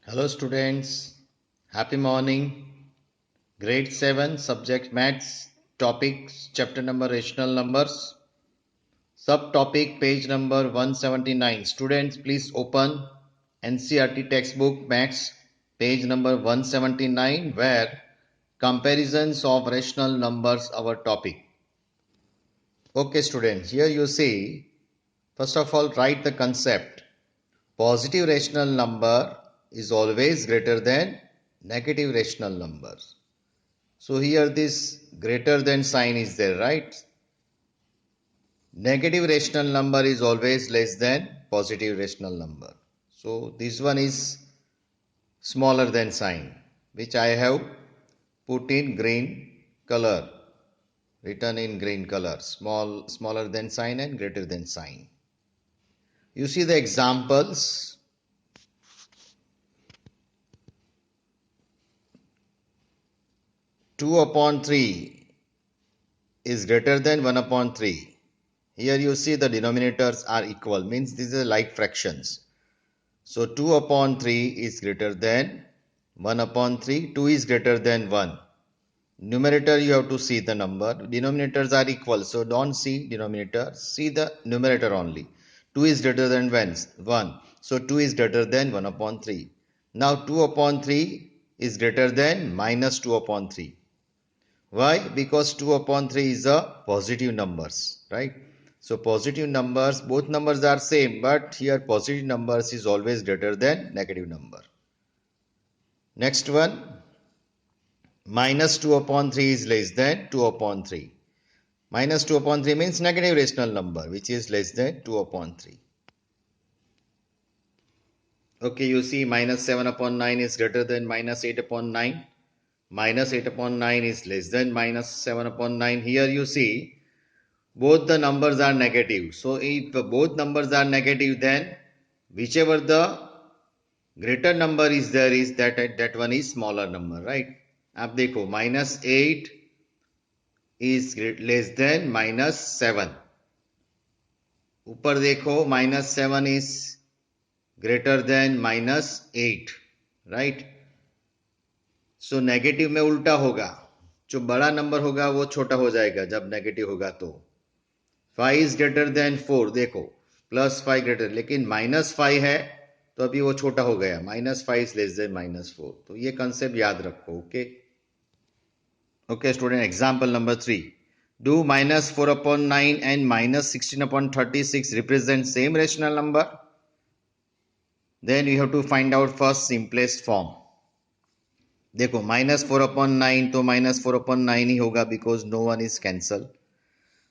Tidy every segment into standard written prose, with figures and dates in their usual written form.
Hello students, happy morning. Grade 7 subject maths topics chapter number rational numbers subtopic page number 179. Students please open NCERT textbook maths page number 179 where comparisons of rational numbers our topic. Okay students, here you see first of all write the concept. Positive rational number is always greater than negative rational numbers. So here this greater than sign is there, right? Negative rational number is always less than positive rational number. So this one is smaller than sign, which I have put in green color, written in green color, smaller than sign and greater than sign. You see the examples. 2 upon 3 is greater than 1 upon 3. Here you see the denominators are equal, means these are like fractions. So 2 upon 3 is greater than 1 upon 3. 2 is greater than 1. Numerator you have to see the number. Denominators are equal. So don't see denominator. See the numerator only. 2 is greater than 1. So 2 is greater than 1 upon 3. Now 2 upon 3 is greater than minus 2 upon 3. Why? Because 2 upon 3 is a positive numbers, right? So positive numbers, both numbers are same, but here positive numbers is always greater than negative number. Next one, minus 2 upon 3 is less than 2 upon 3. Minus 2 upon 3 means negative rational number, which is less than 2 upon 3. Okay, you see minus 7 upon 9 is greater than minus 8 upon 9. Minus 8 upon 9 is less than minus 7 upon 9. Here you see both the numbers are negative. So if both numbers are negative, then whichever the greater number is there is that one is smaller number, right? अब देखो minus 8 is less than minus 7. ऊपर देखो minus 7 is greater than minus 8, right? So negative में उल्टा होगा, जो बड़ा number होगा वो छोटा हो जाएगा जब नेगेटिव होगा तो 5 is greater than 4, देखो प्लस 5 ग्रेटर, लेकिन माइनस 5 है तो अभी वो छोटा हो गया, minus 5 is less than minus 4. तो ये कंसेप्ट याद रखो. Okay okay student, example number 3. Do minus 4 upon 9 and minus 16 upon 36 represent same rational number? Then you have to find out first simplest form. देखो minus 4 upon 9 तो minus 4 upon 9 ही होगा because no one is cancelled.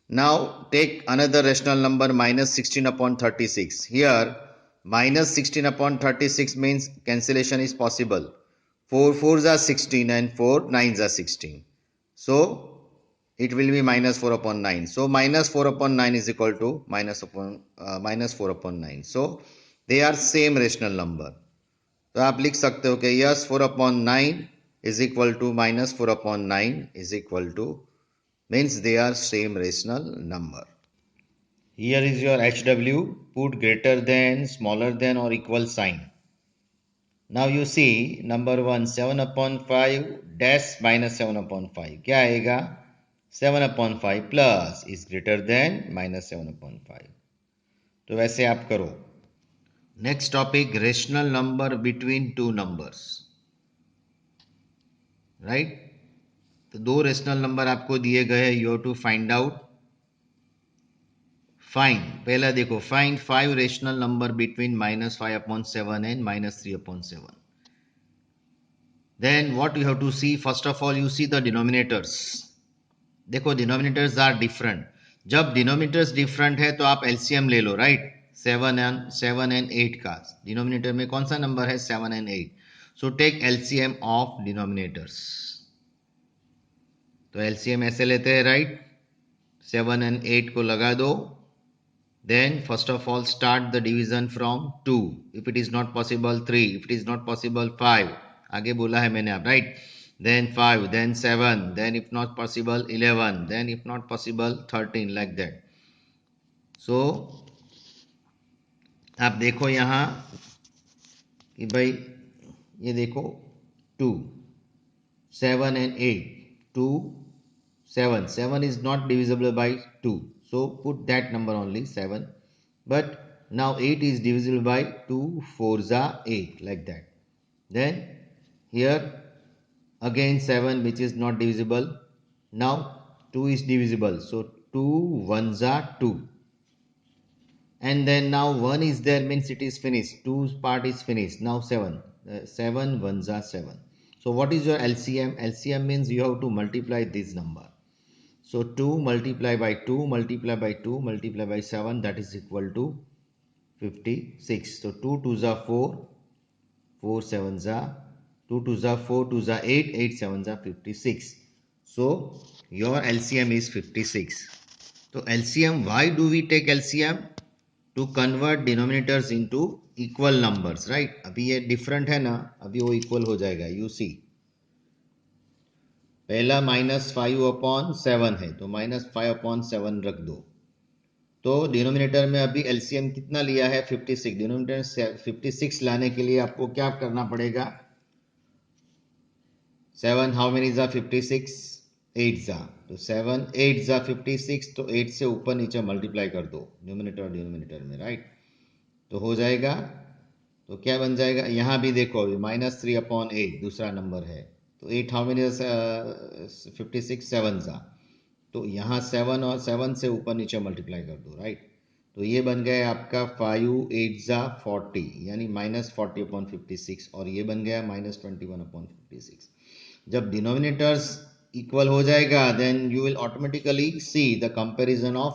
Now take another rational number minus 16 upon 36. Here minus 16 upon 36 means cancellation is possible. 4 4s are 16 and 4 9s are 16. So it will be minus 4 upon 9. So minus 4 upon 9 is equal to minus 4 upon 9. So they are same rational number. तो आप लिख सकते हो कि yes 4 upon 9 is equal to minus 4 upon 9 is equal to, means they are same rational number. Here is your HW, put greater than, smaller than or equal sign. Now you see number 1 7 upon 5 dash minus 7 upon 5 क्या आएगा 7 upon 5 plus is greater than minus 7 upon 5. तो वैसे आप करो. Next topic rational number between two numbers, right? तो दो rational number आपको दिए गए हैं, you have to find out. Find, पहला देखो find 5 rational number between minus 5 upon 7 and minus 3 upon 7. Then what you have to see, first of all you see the denominators. देखो denominators are different. जब denominators different है तो आप LCM ले लो, right? 7 and 8 का denominator में कौन सा नंबर है 7 and 8. So take LCM of denominators. तो एलसीएम ऐसे लेते हैं, राइट? 7 and 8 को लगा दो. Then first of all start the division from 2. If it is not possible 3, if it is not possible 5, आगे बोला है मैंने आप, right? Then 5, then 7, then if not possible 11, then if not possible 13, like that. So आप देखो यहाँ कि भाई ये देखो 2, 7 and 8, 2, 7. 7 is not divisible by 2. So put that number only 7. But now 8 is divisible by 2, 4s are 8 like that. Then here again 7 which is not divisible. Now 2 is divisible. So 2 1s are 2. And then now 1 is there means it is finished. 2's part is finished. Now 7. 7 1s are 7. So what is your LCM? LCM means you have to multiply this number. So 2 multiply by 2 multiply by 2 multiply by 7, that is equal to 56. So 2 2s are 4, 4 7s are 2 2s are 4, 2s are 8, 8 7s are 56. So your LCM is 56. So LCM, why do we take LCM? To convert denominators into equal numbers, right? अभी ये different है ना, अभी वो equal हो जाएगा. You see, पहला -5/7 है तो -5/7 रख दो. तो डिनोमिनेटर में अभी एलसीएम कितना लिया है? 56. डिनोमिनेटर 56 लाने के लिए आपको क्या करना पड़ेगा? 7 हाउ मेनी जा 56? 8 जा. तो 7 8 जा 56. तो 8 से ऊपर नीचे मल्टीप्लाई कर दो न्यूमिनेटर और डिनोमिनेटर में, राइट? तो हो जाएगा. तो क्या बन जाएगा? यहाँ भी देखो -3/8 दूसरा नंबर है. तो 8 हाउ मेनी 56? 7 जा. तो यहाँ 7 और 7 से ऊपर नीचे मल्टीप्लाई कर दो, राइट? तो ये बन गया आपका 5 8 जा 40 यानी -40/56 और ये बन गया -21/56. जब डिनोमिनेटर्स इक्वल हो जाएगा then you will automatically see the comparison of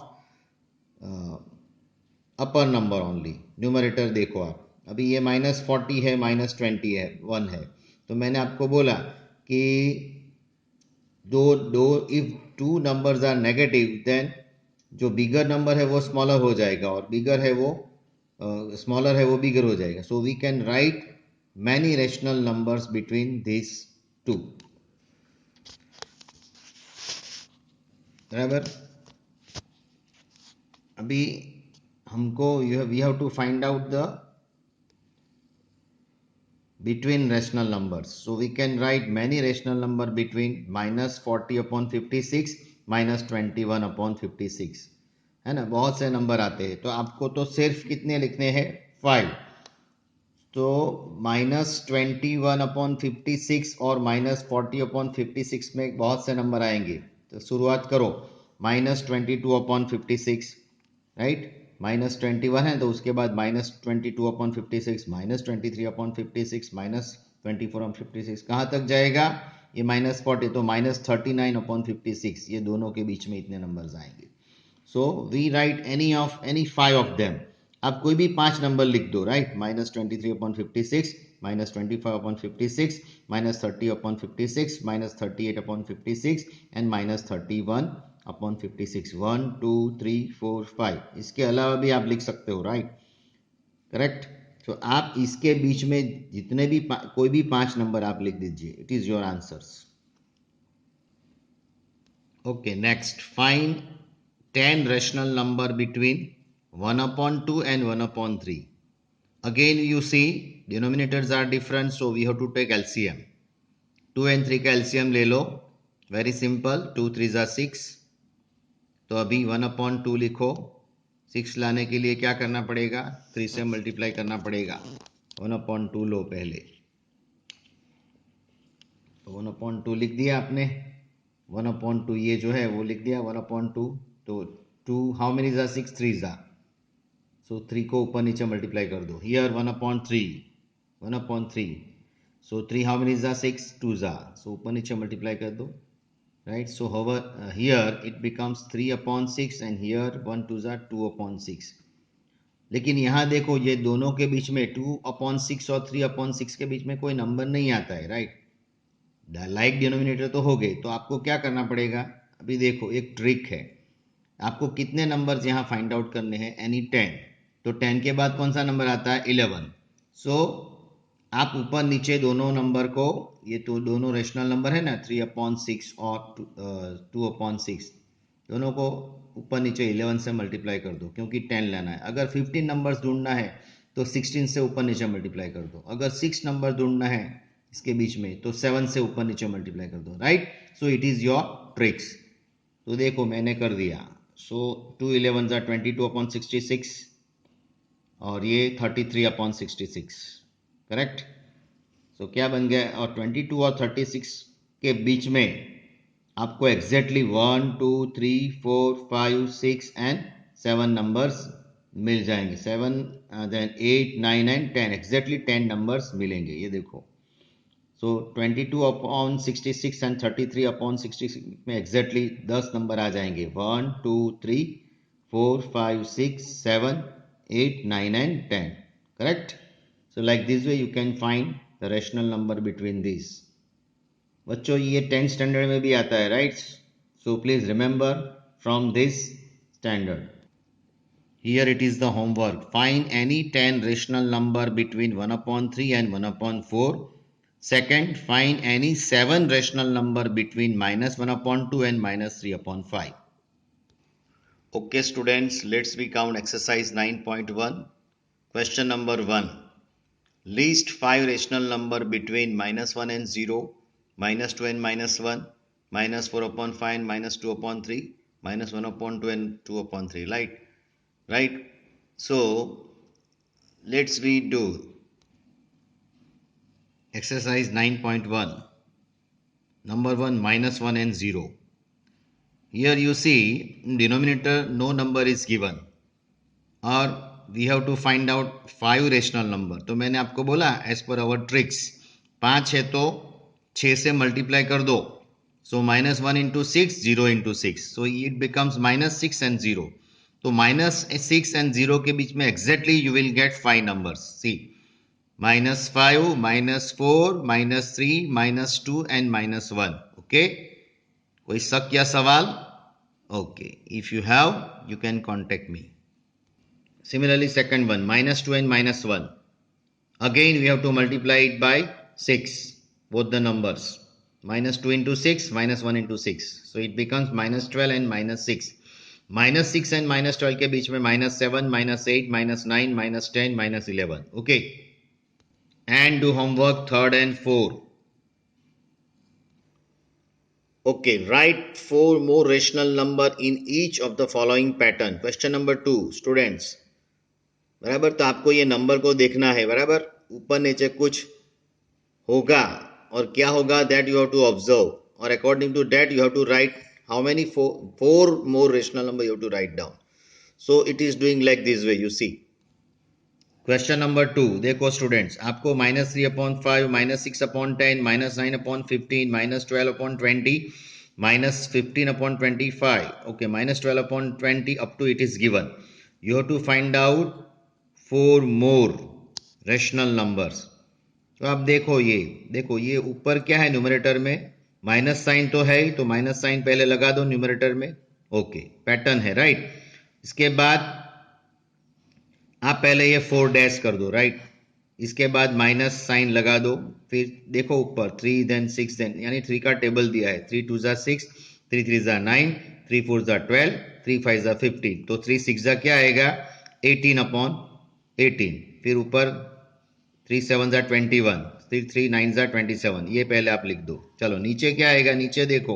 upper number only. Numerator देखो आप, अभी ये -40 है, -20 है, 1 है. तो मैंने आपको बोला कि दो if two numbers are negative then जो बिगर नंबर है वो स्मॉलर हो जाएगा और बिगर है वो स्मॉलर है वो बिगर हो जाएगा. So we can write many rational numbers between this two. बराबर. अभी हमको we have to find out the between rational numbers. So we can write many rational number between -40/56 -21/56 है ना. बहुत से नंबर आते हैं तो आपको तो सिर्फ कितने लिखने हैं? 5. तो -21/56 और -40/56 में बहुत से नंबर आएंगे. तो शुरुआत करो -22/56, राइट? -21 है तो उसके बाद -22/56 -23/56 -24/56 कहाँ तक जाएगा? ये -40 तो -39/56. ये दोनों के बीच में इतने नंबर्स आएंगे. So we write any 5 of them. आप कोई भी 5 नंबर लिख दो, राइट? -23/56 -25/56 -30/56 -38/56 एंड -31/56. 1 2 3 4 5. इसके अलावा भी आप लिख सकते हो, राइट? करेक्ट. तो आप इसके बीच में जितने भी कोई भी 5 नंबर आप लिख दीजिए. It is your answers. Okay, next. Find 10 rational number between 1/2 and 1/3. Again you see denominators are different, so we have to take LCM. 2 and 3 का LCM ले लो. Very simple. 2 3s are 6. तो अभी 1/2 लिखो. 6 लाने के लिए क्या करना पड़ेगा? 3 से मल्टीप्लाई करना पड़ेगा. 1/2 लो पहले. तो 1/2 लिख दिया आपने. 1/2 ये जो है वो लिख दिया 1/2. तो 2 हाउ मेनी जा 6? 3 जा. सो 3 को ऊपर नीचे मल्टीप्लाई कर दो. हियर 1/3. सो 3 हाउ मेनी जा 6? 2 जा. सो ऊपर नीचे मल्टीप्लाई कर दो, right? So here it becomes 3/6 and here 1 2 जा 2/6. लेकिन यहाँ देखो ये दोनों के बीच में 2/6 और 3/6 के बीच में कोई नंबर नहीं आता है, राइट? लाइक डिनोमिनेटर तो हो गए. तो आपको क्या करना पड़ेगा? अभी देखो एक ट्रिक है. आपको कितने नंबर्स यहाँ फाइंड आउट करने हैं? एनी 10. तो 10 के बाद कौन सा नंबर आता है? 11. सो आप ऊपर नीचे दोनों नंबर को, ये तो दोनों रेशनल नंबर है ना, 3/6 और 2/6, दोनों को ऊपर नीचे 11 से मल्टीप्लाई कर दो क्योंकि 10 लेना है. अगर 15 नंबर्स ढूंढना है तो 16 से ऊपर नीचे मल्टीप्लाई कर दो। अगर 6 नंबर ढूंढना है इसके बीच में तो 7 से ऊपर नीचे मल्टीप्लाई कर दो, right. So it is your tricks. तो देखो मैंने कर दिया। सो 2 11 जा 22/66 और ये 33/66, करेक्ट। सो क्या बन गया, और 22 और 36 के बीच में आपको एग्जैक्टली 1 2 3 4 5 6 एंड 7 नंबर्स मिल जाएंगे। 7 देन 8 9 एंड 10, एग्जैक्टली 10 नंबर्स मिलेंगे। ये देखो, सो 22/66 एंड 33/66 में एग्जैक्टली 10 नंबर आ जाएंगे। 1 2 3 4 5 6 7 8 9 and 10, correct. So like this way you can find the rational number between this. बच्चों ये 10th स्टैंडर्ड में भी आता है, right. So please remember from this standard. Here it is the homework. Find any 10 rational number between 1/3 and 1/4. Second, find any 7 rational number between -1/2 and -3/5. Okay students, let's we count exercise 9.1. Question number 1. List 5 rational number between -1 and 0, -2 and -1, -4/5 and -2/3, -1/2 and 2/3, right. So let's we do exercise 9.1. Number 1, -1 and 0. Here you see in denominator no number is given or we have to find out 5 rational number. तो मैंने आपको बोला as per our tricks 5 है तो 6 से multiply कर दो। So -1 into 6, 0 into 6. So it becomes -6 and 0. तो -6 and 0 के बीच में exactly you will get 5 numbers. See, -5, -4, -3, -2 and -1. Okay, कोई शक या सवाल? Okay, if you have you can contact me. Similarly, second one, -2 and -1. Again, we have to multiply it by 6, both the numbers. -2 into 6, -1 into 6. So it becomes -12 and -6. -6 and -12 के बीच में -7, -8, -9, -10, -11. Okay. And do homework 3rd and 4. Okay, write 4 more rational number in each of the following pattern. Question number 2, students. बराबर, तो आपको ये number को देखना है, बराबर। ऊपर नीचे कुछ होगा और क्या होगा that you have to observe, और according to that you have to write how many four more rational number you have to write down. So it is doing like this way, you see. Question number 2 देखो students, आपको -3/5, -6/10, -9/15, -12/20, -15/25. okay, -12/20 up to it is given. You have to find out 4 more rational numbers. तो आप देखो ये ऊपर क्या है numerator में, माइनस साइन तो है ही, तो माइनस साइन पहले लगा दो न्यूमरेटर में. ओके, पैटर्न है, राइट. इसके बाद आप पहले ये 4 डैश कर दो, राइट. इसके बाद माइनस साइन लगा दो, फिर देखो ऊपर 3 देन 6 देन, यानी 3 का टेबल दिया है. 3 2 जा 6, 3 3 जा 9, 3 4 जा 12, 3 5 जा 15. तो 3 6 जा क्या आएगा 18/18. फिर ऊपर 3 7 जा 21, 3 9 जा 27. ये पहले आप लिख दो. चलो नीचे क्या आएगा, नीचे देखो,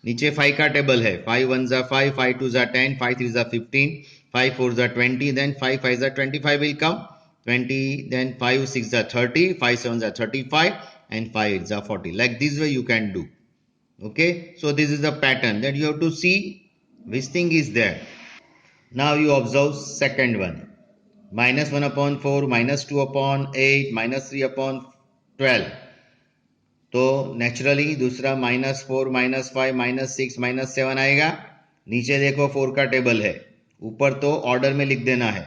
नीचे 5 का टेबल है. 5 1 जा 5, 5 2 जा 10, 5 3 जा 15, 5 4 जा 20, then 5 5 जा 25 will come, 20, then 5 6 जा 30, 5 7 जा 35 and 5 8 जा 40. Like this way you can do. Okay, so this is the pattern that you have to see which thing is there. Now you observe second one, -1/4, -2/8, -3/12. तो naturally दूसरा -4, -5, -6, -7 आएगा. नीचे देखो 4 का table है, ऊपर तो ऑर्डर में लिख देना है.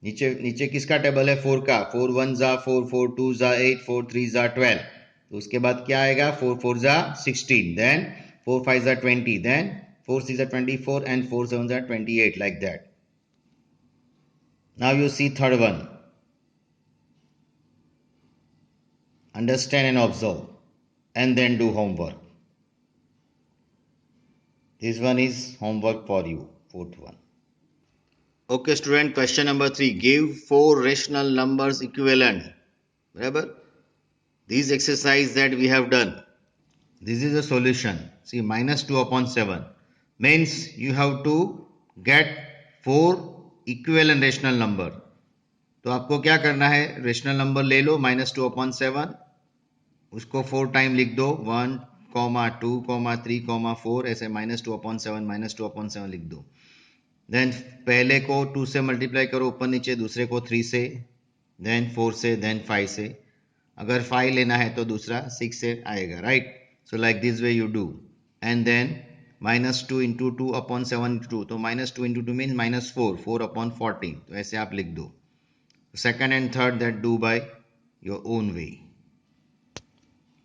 नीचे किसका टेबल है, 4 का. 4 1 जा 4, 4 2 जा 8, 4 3 जा 12. तो उसके बाद क्या आएगा, 4 4 जा 16, देन 4 5 जा 20, देन 4 6 जा 24 and 4 7 जा 28, like that. Now you see third one. Understand and observe and then do homework. This one is homework for you, fourth one. Okay student, question number 3, give 4 rational numbers equivalent. बराबर, this exercise that we have done, this is a solution. See, minus 2 upon 7 means you have to get 4 equivalent rational number. तो आपको क्या करना है, rational number ले लो minus 2 upon 7, उसको 4 time लिख दो, 1, 2, 3, 4, ऐसे माइनस 2 अपॉन 7 लिख दो. देन पहले को 2 से मल्टीप्लाई करो ऊपर नीचे, दूसरे को 3 से, देन 4 से, देन 5 से. अगर 5 लेना है तो दूसरा 6 से आएगा, right. So like this way you do. And then minus 2 into 2 upon 7 into 2, तो minus 2 into 2 means minus 4, 4 upon 14, तो ऐसे आप लिख दो. Second and third that do by your own way.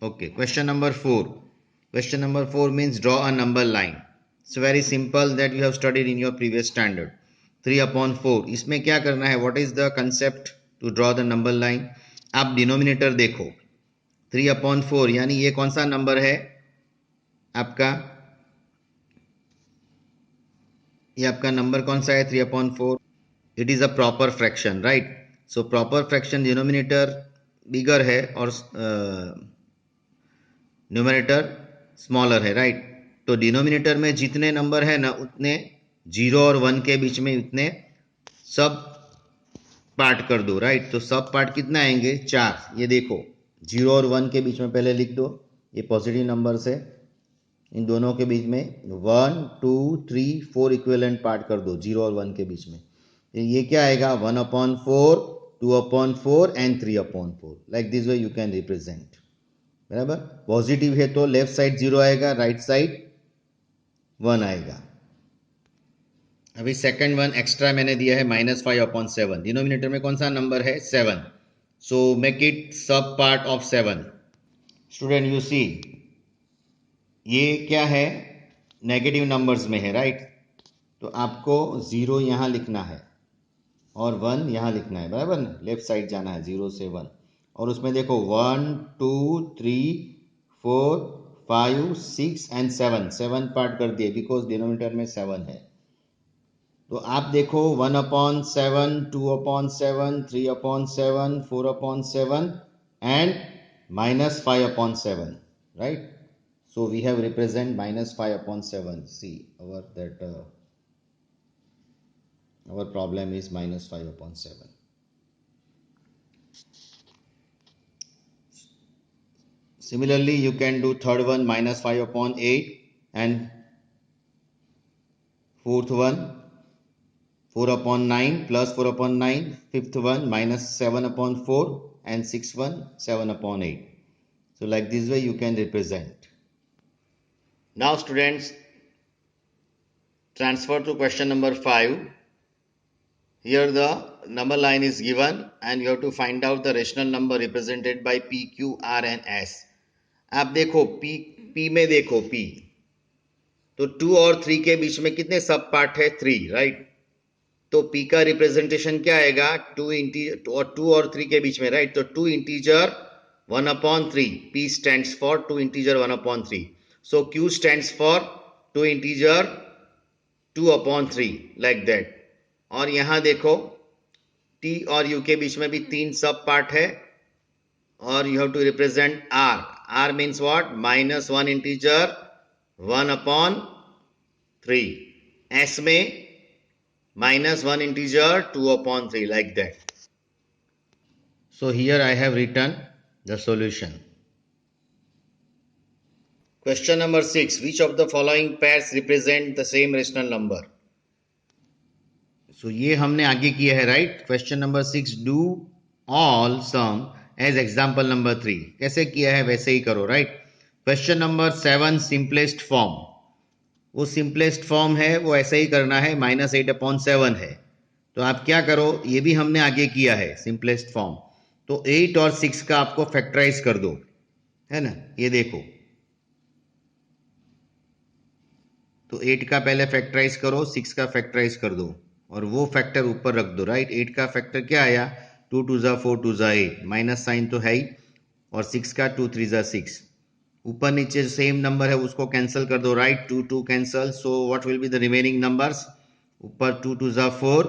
Okay, question number 4. Question number 4 means draw a number line. It's very simple that you have studied in your previous standard. 3 upon 4. इसमें क्या करना है? What is the concept to draw the number line? आप denominator देखो, 3 upon 4 यानी ये कौन सा नंबर है आपका? ये आपका नंबर कौन सा है 3 upon 4? It is a proper fraction, right? So proper fraction denominator bigger है और न्यूमरेटर स्मॉलर है, राइट. तो डिनोमिनेटर में जितने नंबर है ना उतने 0 और 1 के बीच में उतने सब पार्ट कर दो, राइट. तो सब पार्ट कितना आएंगे? 4. ये देखो 0 और 1 के बीच में पहले लिख दो, ये पॉजिटिव नंबर्स है, इन दोनों के बीच में 1, 2, 3, 4 इक्विवेलेंट पार्ट कर दो 0 और 1 के बीच में. ये क्या आएगा? 1 upon 4, 2 upon 4 and 3 upon 4. Like this way you can represent. बराबर, पॉजिटिव है तो लेफ्ट साइड 0 आएगा, राइट साइड 1 आएगा. अभी सेकंड वन एक्स्ट्रा मैंने दिया है माइनस 5 अपॉन 7. डिनोमिनेटर में कौन सा नंबर है? 7. सो मेक इट सब part of 7. Student you see, ये क्या है? नेगेटिव नंबर्स में है, राइट. तो आपको 0 यहाँ लिखना है और 1 यहाँ लिखना है, बराबर ना. लेफ्ट साइड जाना है 0 से 1, और उसमें देखो 1, 2, 3, 4, 5, 6 एंड 7 पार्ट कर दिए बिकॉज डिनोमिनेटर में 7 है. तो आप देखो 1 upon 7, 2 upon 7, 3 upon 7, 4 upon 7 and minus 5 upon 7, right. So we have represent minus 5 upon 7. See our problem is minus 5 upon 7. Similarly, you can do third one minus 5 upon 8 and fourth one 4 upon 9 plus 4 upon 9, fifth one minus 7 upon 4 and sixth one 7 upon 8. So like this way you can represent. Now students, transfer to question number 5. Here the number line is given and you have to find out the rational number represented by P, Q, R and S. आप देखो P में देखो P, तो 2 और 3 के बीच में कितने सब पार्ट है? 3, राइट. तो P का रिप्रेजेंटेशन क्या आएगा? 2 और 3 के बीच में, राइट. तो 2 integer 1 upon 3. P stands for 2 integer 1 upon 3. So Q stands for 2 integer 2 upon 3, like that. और यहां देखो T और U के बीच में भी 3 सब पार्ट है और you have to represent R. R means what? Minus 1 integer 1 upon 3. S में minus 1 integer 2 upon 3, like that. So here I have written the solution. Question number 6. Which of the following pairs represent the same rational number? So ये हमने आगे किया है, right? Question number 6. Do all sum as example number 3. कैसे किया है वैसे ही करो, right? Question number 7. Simplest form. वो सिंपलेस्ट फॉर्म है, वो ऐसे ही करना है, माइनस 8 अपॉन 7 है. तो आप क्या करो, ये भी हमने आगे किया है सिंपलेस्ट फॉर्म. तो 8 और 6 का आपको फैक्टराइज कर दो, है ना. ये देखो, तो 8 का पहले फैक्टराइज करो, 6 का फैक्टराइज कर दो और वो फैक्टर ऊपर रख दो, राइट. 8 का फैक्टर क्या आया? 2 2 ज़ा 4 2 ज़ा 8, माइनस साइन तो है ही, और 6 का 2 3 ज़ा 6. ऊपर नीचे सेम नंबर है उसको कैंसिल कर दो, right. 2 2 cancel. So what will be the remaining numbers? ऊपर 2 2 ज़ा 4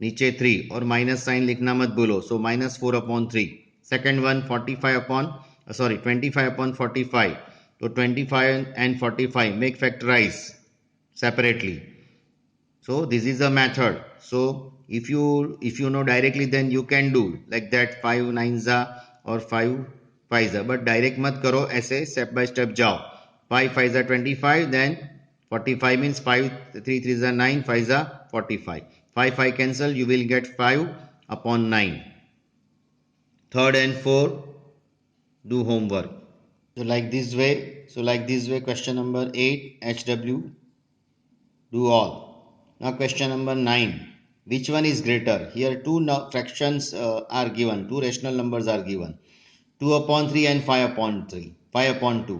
नीचे 3 और माइनस साइन लिखना मत भूलो, सो -4/3. सेकेंड वन 25/45, तो 25 and 45 make factorize separately. So this is a method. So if you know directly, then you can do like that, 5 9s or 5 5s, but direct मत करो, ऐसे step by step जाओ. 5 5s 25, then 45 means 5 3 3s 9, 5s 45. 5 5 cancel, you will get 5/9. Third and fourth, do homework. So like this way, question number 8 HW, do all. Now question number 9, which one is greater? Here two fractions are given, two rational numbers are given, 2/3 and 5/3, 5/2.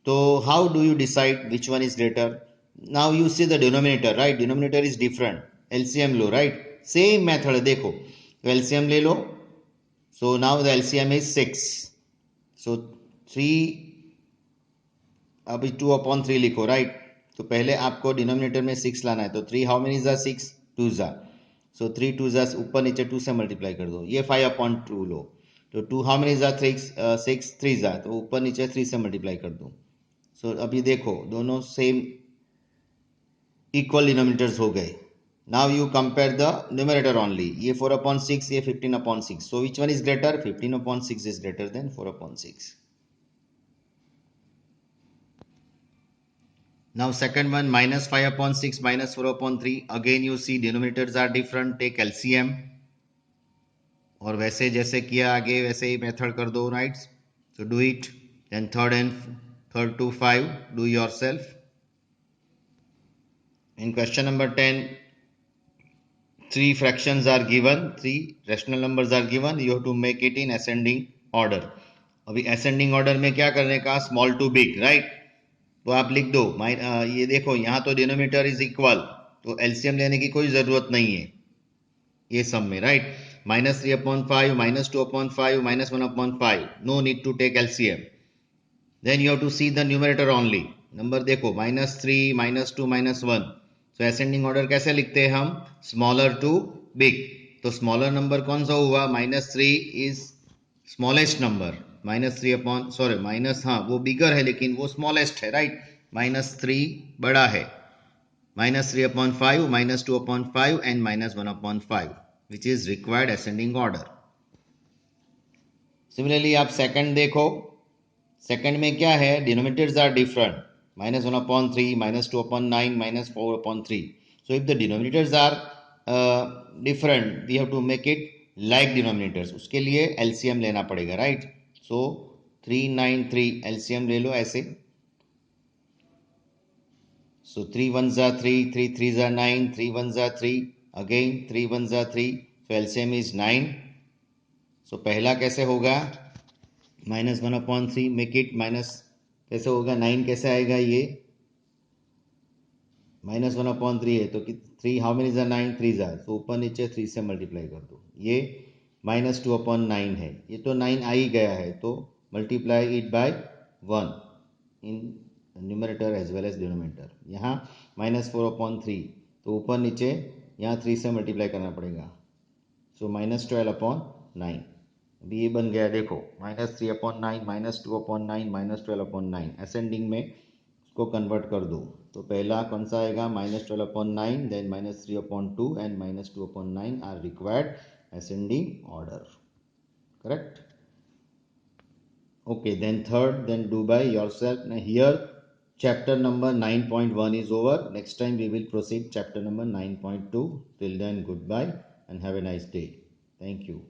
So how do you decide which one is greater? Now you see the denominator, right? Denominator is different. LCM low, right? Same method है, देखो तो LCM ले लो. So now the LCM is 6. So 3, अभी 2/3 लिखो, right? तो पहले आपको denominator में 6 लाना है, तो 3 हाउ मेनी जा 6 2 जा, सो 3 2 जा, ऊपर नीचे 2 से मल्टीप्लाई कर दो. ये 5/2 लो, तो 2 हाउ मेनी जा 6 3 जा, तो ऊपर नीचे 3 से मल्टीप्लाई कर दो. सो अभी देखो दोनों सेम इक्वल डिनोमिनेटर्स हो गए. Now you compare the numerator only. ये 4/6, ये 15/6. So which one is greater? 15/6 is greater than 4/6. Now second one, -5/6 -4/3. Again you see denominators are different. Take LCM. और वैसे जैसे किया आगे वैसे ही मेथड कर दो, right? So do it. Then third to 5 do yourself. In question number 10, three fractions are given, three rational numbers are given. You have to make it in ascending order. अभी ascending order में क्या करने का? Small to big, right? तो आप लिख दो. ये देखो यहाँ तो डिनोमिनेटर इज इक्वल, तो एलसीएम लेने की कोई जरूरत नहीं है ये सम में, राइट? -3/5 -2/5 -1/5. No need to take LCM. Then you have to see the numerator only. Number देखो, -3 -2 -1. सो असेंडिंग ऑर्डर कैसे लिखते हैं हम? Smaller to big. तो स्मॉलर नंबर कौन सा हुआ? -3 इज स्मॉलेस्ट नंबर. माइनस, हाँ वो बिगर है लेकिन वो स्मॉलेस्ट है, राइट? -3 बड़ा है. -3/5 -2/5 and -1/5, which is required ascending order. Similarly आप सेकंड देखो. सेकंड में क्या है? Denominators are different. -1/3 -2/9 -4/3. So if the denominators are different, we have to make it like denominators. उसके लिए एलसीएम लेना पड़ेगा, राइट? सो 3 9 3 एलसीएम ले लो ऐसे. सो 3 1s 3, 3 3s 9, 3 1s 3, again 3 1s 3. So LCM is 9. सो पहला कैसे होगा? -1/3, मेक इट माइनस. कैसे होगा? 9 कैसे आएगा? ये -1/3 है, तो 3 हाउ मेनी जा 9 3 जा, तो ऊपर नीचे 3 से मल्टीप्लाई कर दो. ये -2/9 है, ये तो 9 आ ही गया है, तो multiply it by 1 in numerator as well as denominator. यहाँ -4/3, तो ऊपर नीचे यहाँ 3 से मल्टीप्लाई करना पड़ेगा. सो -12/9. अभी ये बन गया, देखो -3/9 -2/9 -12/9. असेंडिंग में उसको कन्वर्ट कर दो. तो पहला कौन सा आएगा? -12/9, then -3/2 and -2/9 are required ascending order, correct? Okay, then third, then do by yourself. Now here chapter number 9.1 is over. Next time we will proceed chapter number 9.2. Till then, goodbye and have a nice day. Thank you.